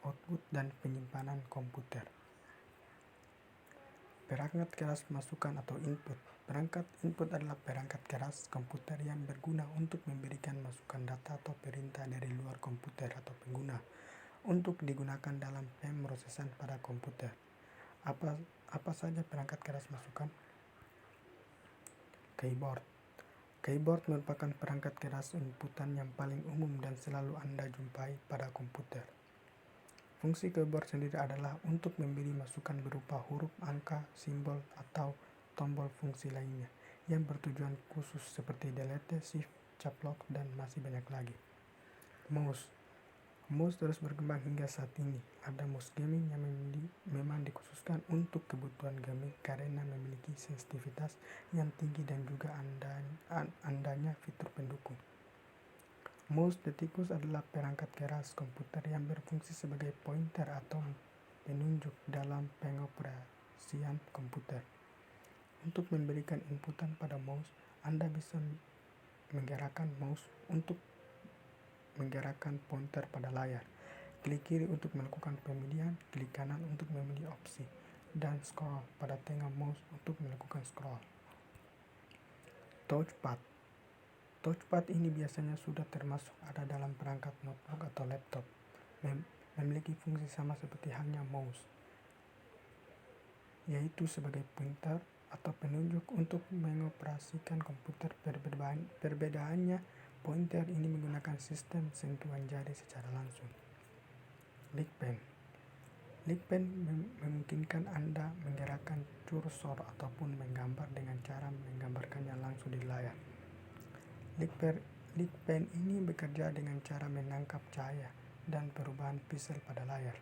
output, dan penyimpanan komputer. Perangkat keras masukan atau input. Perangkat input adalah perangkat keras komputer yang berguna untuk memberikan masukan data atau perintah dari luar komputer atau pengguna untuk digunakan dalam pemrosesan pada komputer. Apa saja perangkat keras masukan? Keyboard. Keyboard merupakan perangkat keras inputan yang paling umum dan selalu Anda jumpai pada komputer. Fungsi keyboard sendiri adalah untuk memberi masukan berupa huruf, angka, simbol, atau tombol fungsi lainnya yang bertujuan khusus seperti delete, shift, caps, dan masih banyak lagi. Mouse. Mouse terus berkembang hingga saat ini. Ada mouse gaming yang memang dikhususkan untuk kebutuhan gaming karena memiliki sensitivitas yang tinggi dan juga andanya fitur pendukung. Mouse the tikus adalah perangkat keras komputer yang berfungsi sebagai pointer atau penunjuk dalam pengoperasian komputer. Untuk memberikan inputan pada mouse, Anda bisa menggerakkan mouse untuk menggerakkan pointer pada layar. Klik kiri untuk melakukan pemilihan, klik kanan untuk memilih opsi, dan scroll pada tengah mouse untuk melakukan scroll. Touchpad. Touchpad ini biasanya sudah termasuk ada dalam perangkat notebook atau laptop. Memiliki fungsi sama seperti halnya mouse, yaitu sebagai pointer atau penunjuk untuk mengoperasikan komputer. Perbedaannya, pointer ini menggunakan sistem sentuhan jari secara langsung. Lick pen. Lick pen memungkinkan Anda menggerakkan cursor ataupun menggambar dengan cara menggambarkannya langsung di layar. Lick pen ini bekerja dengan cara menangkap cahaya dan perubahan pixel pada layar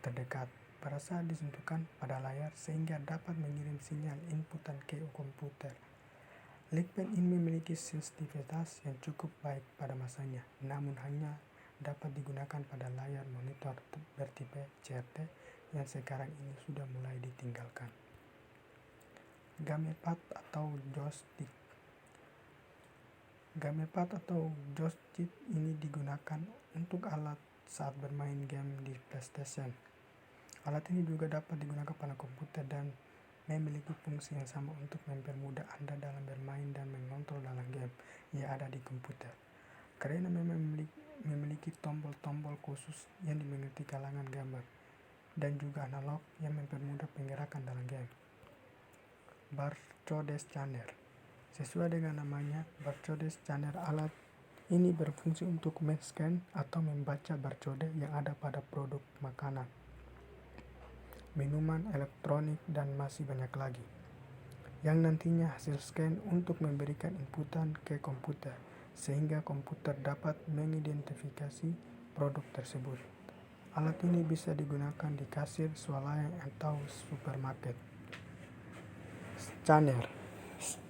terdekat pada saat disentuhkan pada layar sehingga dapat mengirim sinyal inputan ke komputer. Lick pen ini memiliki sensitivitas yang cukup baik pada masanya, namun hanya dapat digunakan pada layar monitor bertipe CRT yang sekarang ini sudah mulai ditinggalkan. Gamepad atau joystick. Gamepad atau joystick ini digunakan untuk alat saat bermain game di PlayStation. Alat ini juga dapat digunakan pada komputer dan memiliki fungsi yang sama untuk mempermudah Anda dalam bermain dan mengontrol dalam game yang ada di komputer. Karena memang memiliki tombol-tombol khusus yang dimengerti kalangan gamer dan juga analog yang mempermudah penggerakan dalam game. Barcode scanner. Sesuai dengan namanya, barcode scanner, alat ini berfungsi untuk men-scan atau membaca barcode yang ada pada produk makanan, minuman, elektronik, dan masih banyak lagi, yang nantinya hasil scan untuk memberikan inputan ke komputer, sehingga komputer dapat mengidentifikasi produk tersebut. Alat ini bisa digunakan di kasir, swalayan, atau supermarket.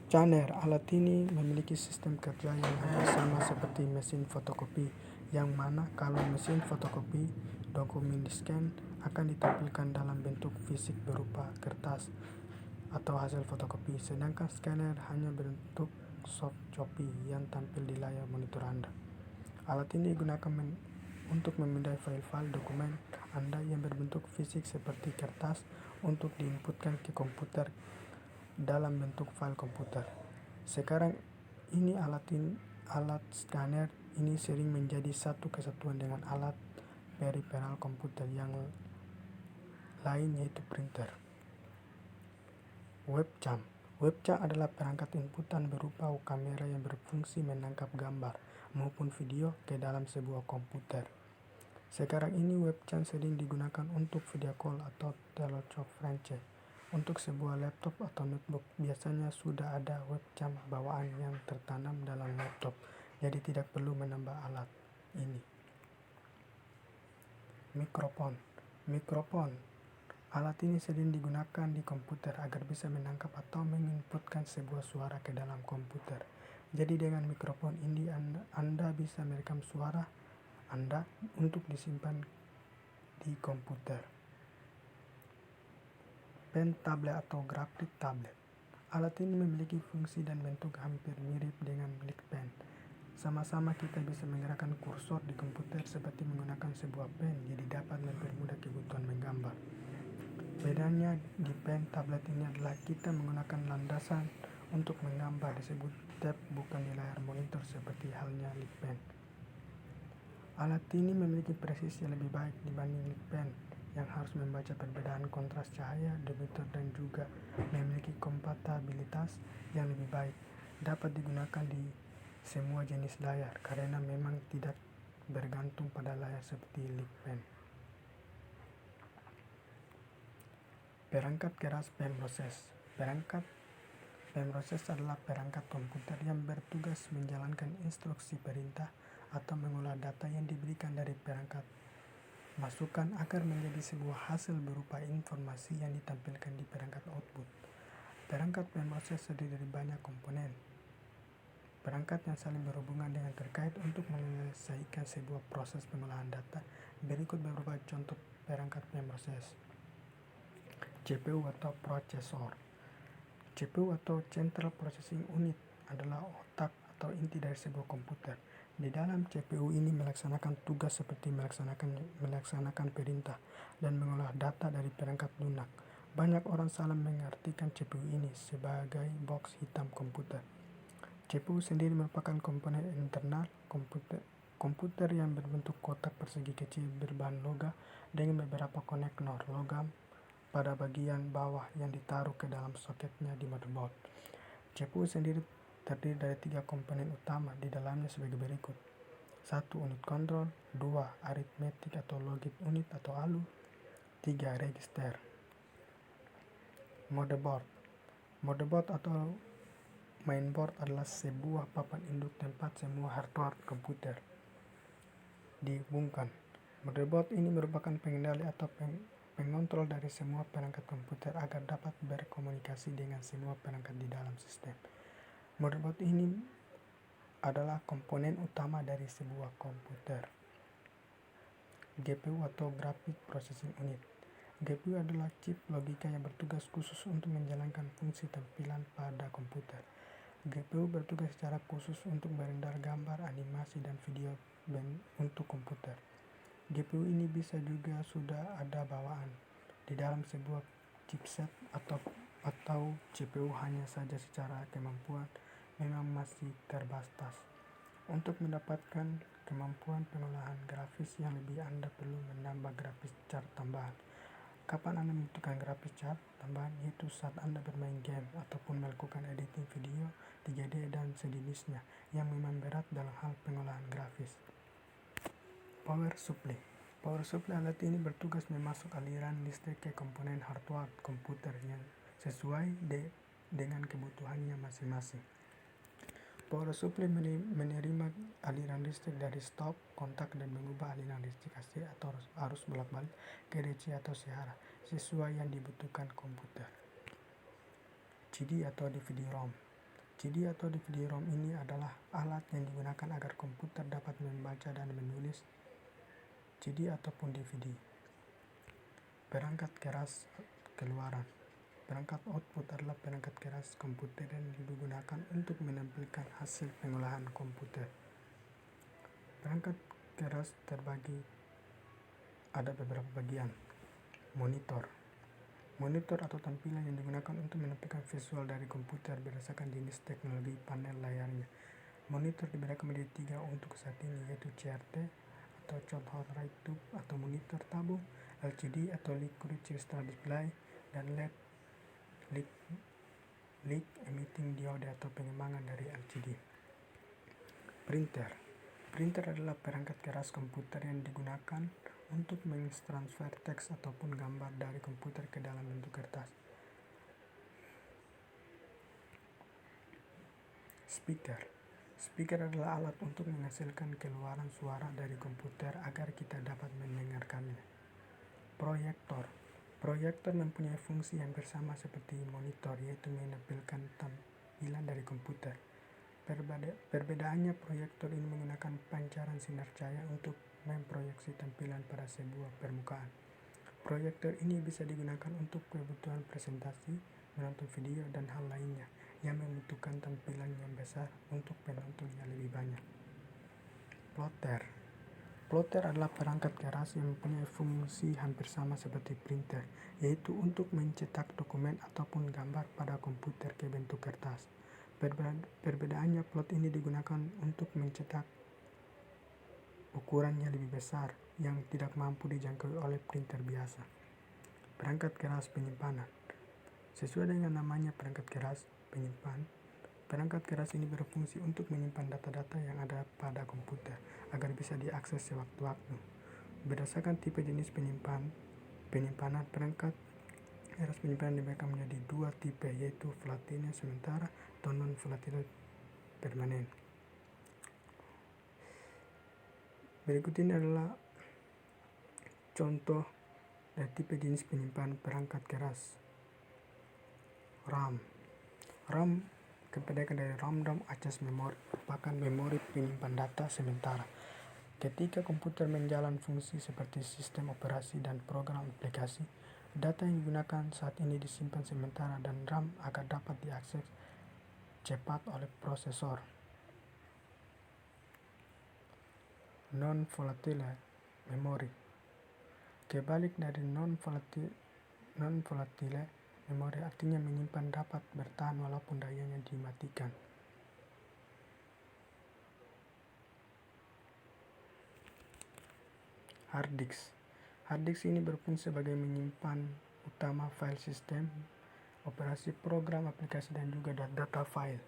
Scanner, alat ini memiliki sistem kerja yang hampir sama seperti mesin fotokopi, yang mana kalau mesin fotokopi, dokumen di-scan akan ditampilkan dalam bentuk fisik berupa kertas atau hasil fotokopi, sedangkan scanner hanya bentuk soft copy yang tampil di layar monitor Anda. Alat ini digunakan untuk memindai file-file dokumen Anda yang berbentuk fisik seperti kertas untuk diinputkan ke komputer dalam bentuk file komputer. Sekarang ini alat scanner ini sering menjadi satu kesatuan dengan alat periferal komputer yang lain, yaitu printer. Webcam adalah perangkat inputan berupa kamera yang berfungsi menangkap gambar maupun video ke dalam sebuah komputer. Sekarang ini webcam sering digunakan untuk video call atau teleconference. Untuk sebuah laptop atau notebook, biasanya sudah ada webcam bawaan yang tertanam dalam laptop, jadi tidak perlu menambah alat ini. Mikrofon. Alat ini sering digunakan di komputer agar bisa menangkap atau menginputkan sebuah suara ke dalam komputer. Jadi dengan mikrofon ini Anda bisa merekam suara Anda untuk disimpan di komputer. Pen tablet atau grafik tablet. Alat ini memiliki fungsi dan bentuk hampir mirip dengan lick pen, Sama-sama kita bisa menggerakkan kursor di komputer seperti menggunakan sebuah pen, jadi dapat mempermudah kebutuhan menggambar. Bedanya di pen tablet ini adalah kita menggunakan landasan untuk menggambar disebut tab, bukan di layar monitor seperti halnya Lick Pen. Alat ini memiliki presisi yang lebih baik dibanding Lick Pen yang harus membaca perbedaan kontras cahaya, debitor, dan juga memiliki kompatibilitas yang lebih baik. Dapat digunakan di semua jenis layar karena memang tidak bergantung pada layar seperti Lick Pen. Perangkat keras pemroses. Perangkat pemroses adalah perangkat komputer yang bertugas menjalankan instruksi perintah atau mengolah data yang diberikan dari perangkat masukan agar menjadi sebuah hasil berupa informasi yang ditampilkan di perangkat output. Perangkat pemroses terdiri dari banyak komponen perangkat yang saling berhubungan dengan terkait untuk menyelesaikan sebuah proses pengolahan data. Berikut beberapa contoh perangkat pemroses. CPU atau prosesor. CPU atau Central Processing Unit adalah otak atau inti dari sebuah komputer. Di dalam CPU ini melaksanakan tugas seperti melaksanakan perintah dan mengolah data dari perangkat lunak. Banyak orang salah mengartikan CPU ini sebagai box hitam komputer. CPU sendiri merupakan komponen internal komputer yang berbentuk kotak persegi kecil berbahan logam dengan beberapa konektor logam pada bagian bawah yang ditaruh ke dalam soketnya di motherboard. CPU sendiri terdiri dari 3 komponen utama di dalamnya sebagai berikut. 1. Unit kontrol. 2. Aritmetik atau logic unit atau ALU. 3. Register. Motherboard atau mainboard adalah sebuah papan induk tempat semua hardware komputer dihubungkan. Motherboard ini merupakan pengendali atau pengontrol dari semua perangkat komputer agar dapat berkomunikasi dengan semua perangkat di dalam sistem. Motherboard ini adalah komponen utama dari sebuah komputer. GPU atau Graphic Processing Unit. GPU adalah chip logika yang bertugas khusus untuk menjalankan fungsi tampilan pada komputer. GPU bertugas secara khusus untuk merendar gambar, animasi, dan video untuk komputer. GPU ini bisa juga sudah ada bawaan di dalam sebuah chipset atau CPU, hanya saja secara kemampuan memang masih terbatas. Untuk mendapatkan kemampuan pengolahan grafis yang lebih, Anda perlu menambah grafis card tambahan. Kapan Anda membutuhkan grafis card tambahan? Yaitu saat Anda bermain game ataupun melakukan editing video 3D dan sejenisnya yang memang berat dalam hal pengolahan grafis. Power supply alat ini bertugas memasuk aliran listrik ke komponen hardware komputer yang sesuai dengan kebutuhannya masing-masing. Power supply menerima aliran listrik dari stop, kontak, dan mengubah aliran listrik AC atau arus bolak-balik ke DC atau sehara sesuai yang dibutuhkan komputer. CD atau DVD-ROM. CD atau DVD-ROM ini adalah alat yang digunakan agar komputer dapat membaca dan menulis CD ataupun DVD. Perangkat keras keluaran. Perangkat output adalah perangkat keras komputer yang digunakan untuk menampilkan hasil pengolahan komputer. Perangkat keras terbagi ada beberapa bagian. Monitor atau tampilan yang digunakan untuk menampilkan visual dari komputer berdasarkan jenis teknologi panel layarnya. Monitor dibedakan menjadi 3 untuk saat ini, yaitu CRT atau Short Rate Tube atau monitor tabung, LCD atau Liquid Crystal Display, dan LED Light Emitting Diode atau pengembangan dari LCD. Printer adalah perangkat keras komputer yang digunakan untuk mentransfer teks ataupun gambar dari komputer ke dalam bentuk kertas. Speaker adalah alat untuk menghasilkan keluaran suara dari komputer agar kita dapat mendengarkannya. Proyektor mempunyai fungsi yang sama seperti monitor, yaitu menampilkan tampilan dari komputer. Perbedaannya, proyektor ini menggunakan pancaran sinar cahaya untuk memproyeksi tampilan pada sebuah permukaan. Proyektor ini bisa digunakan untuk kebutuhan presentasi, menonton video, dan hal lainnya yang membutuhkan tampilan yang besar untuk penonton yang lebih banyak. Plotter. Plotter adalah perangkat keras yang mempunyai fungsi hampir sama seperti printer, yaitu untuk mencetak dokumen ataupun gambar pada komputer ke bentuk kertas. Perbedaannya, plot ini digunakan untuk mencetak ukurannya lebih besar yang tidak mampu dijangkau oleh printer biasa. Perangkat keras penyimpanan. Sesuai dengan namanya perangkat keras penyimpan, perangkat keras ini berfungsi untuk menyimpan data-data yang ada pada komputer agar bisa diakses sewaktu-waktu. Berdasarkan tipe jenis penyimpanan, perangkat keras penyimpanan dibagi menjadi dua tipe, yaitu volatile sementara atau non-volatile permanen. Berikut ini adalah contoh dari tipe jenis penyimpanan perangkat keras. RAM. RAM kependekan dari Random Access Memory, merupakan memori penyimpan data sementara. Ketika komputer menjalankan fungsi seperti sistem operasi dan program aplikasi, data yang digunakan saat ini disimpan sementara dan RAM agar dapat diakses cepat oleh prosesor. Non-volatile memory. Kebalik dari non-volatile memory artinya menyimpan dapat bertahan walaupun dayanya dimatikan. Hard disk. Hard disk ini berfungsi sebagai menyimpan utama file sistem, operasi program aplikasi dan juga data file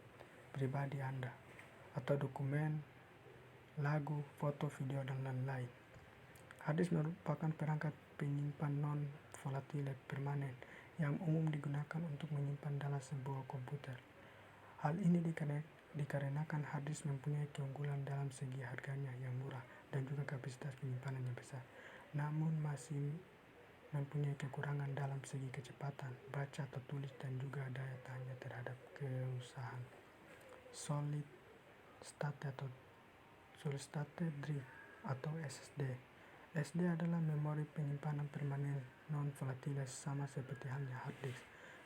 pribadi Anda atau dokumen, lagu, foto, video, dan lain-lain. Hard disk merupakan perangkat penyimpan non-volatile permanen yang umum digunakan untuk menyimpan dalam sebuah komputer. Hal ini dikarenakan hard disk mempunyai keunggulan dalam segi harganya yang murah dan juga kapasitas penyimpanan yang besar, namun masih mempunyai kekurangan dalam segi kecepatan baca atau tulis dan juga daya tahannya terhadap kerusakan. Solid State Drive atau SSD. SSD adalah memori penyimpanan permanen non-volatile sama seperti halnya hard disk.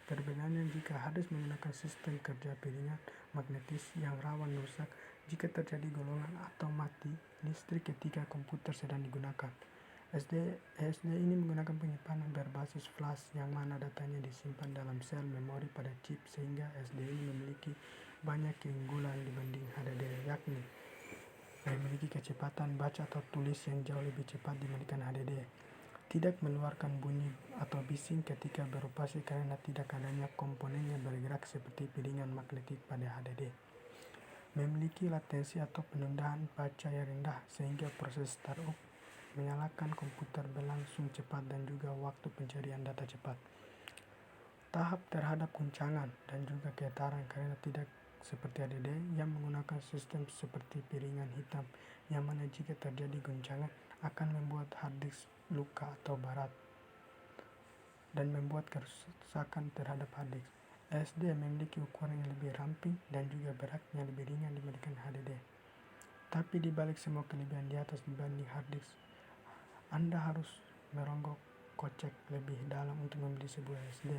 Perbedaannya, jika hard disk menggunakan sistem kerja piringan magnetis yang rawan rusak jika terjadi golongan atau mati listrik ketika komputer sedang digunakan. SSD ini menggunakan penyimpanan berbasis flash yang mana datanya disimpan dalam sel memori pada chip, sehingga SSD ini memiliki banyak keunggulan dibanding HDD, yakni memiliki kecepatan baca atau tulis yang jauh lebih cepat dibandingkan HDD, tidak mengeluarkan bunyi atau bising ketika beroperasi karena tidak adanya komponen yang bergerak seperti piringan magnetik pada HDD, memiliki latensi atau penundaan baca yang rendah sehingga proses startup menyalakan komputer berlangsung cepat dan juga waktu pencarian data cepat. Tahap terhadap guncangan dan juga getaran karena tidak seperti HDD yang menggunakan sistem seperti piringan hitam yang mana jika terjadi guncangan akan membuat hard disk luka atau barat dan membuat kerusakan terhadap hard disk. SSD memiliki ukuran yang lebih ramping dan juga beratnya lebih ringan dibandingkan HDD. Tapi dibalik semua kelebihan di atas dibanding hard disk, Anda harus merogoh kocek lebih dalam untuk membeli sebuah SSD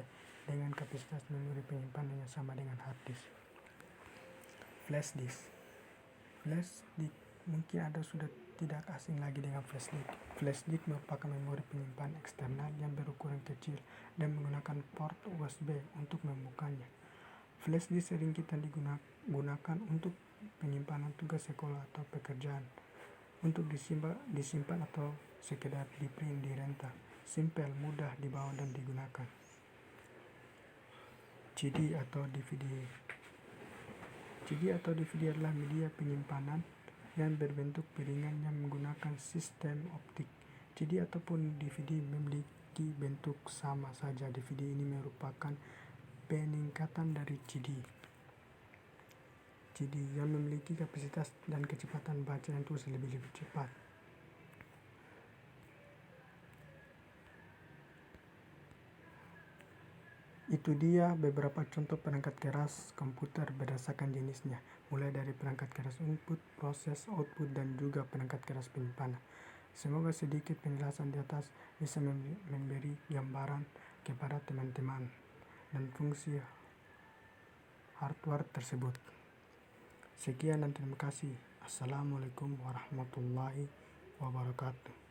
dengan kapasitas memori penyimpanan yang sama dengan hard disk. Flash disk. Mungkin Anda sudah tidak asing lagi dengan flash disk. Flash disk merupakan memori penyimpanan eksternal yang berukuran kecil dan menggunakan port USB untuk membukanya. Flash disk sering kita digunakan untuk penyimpanan tugas sekolah atau pekerjaan, untuk disimpan atau sekedar di-print, direnta. Simpel, mudah dibawa dan digunakan. CD atau DVD. CD atau DVD adalah media penyimpanan yang berbentuk piringan yang menggunakan sistem optik. CD ataupun DVD memiliki bentuk sama saja. DVD ini merupakan peningkatan dari CD yang memiliki kapasitas dan kecepatan baca yang terus lebih cepat. Itu dia beberapa contoh perangkat keras komputer berdasarkan jenisnya, mulai dari perangkat keras input, proses, output, dan juga perangkat keras penyimpanan. Semoga sedikit penjelasan di atas bisa memberi gambaran kepada teman-teman dan fungsi hardware tersebut. Sekian dan terima kasih. Assalamualaikum warahmatullahi wabarakatuh.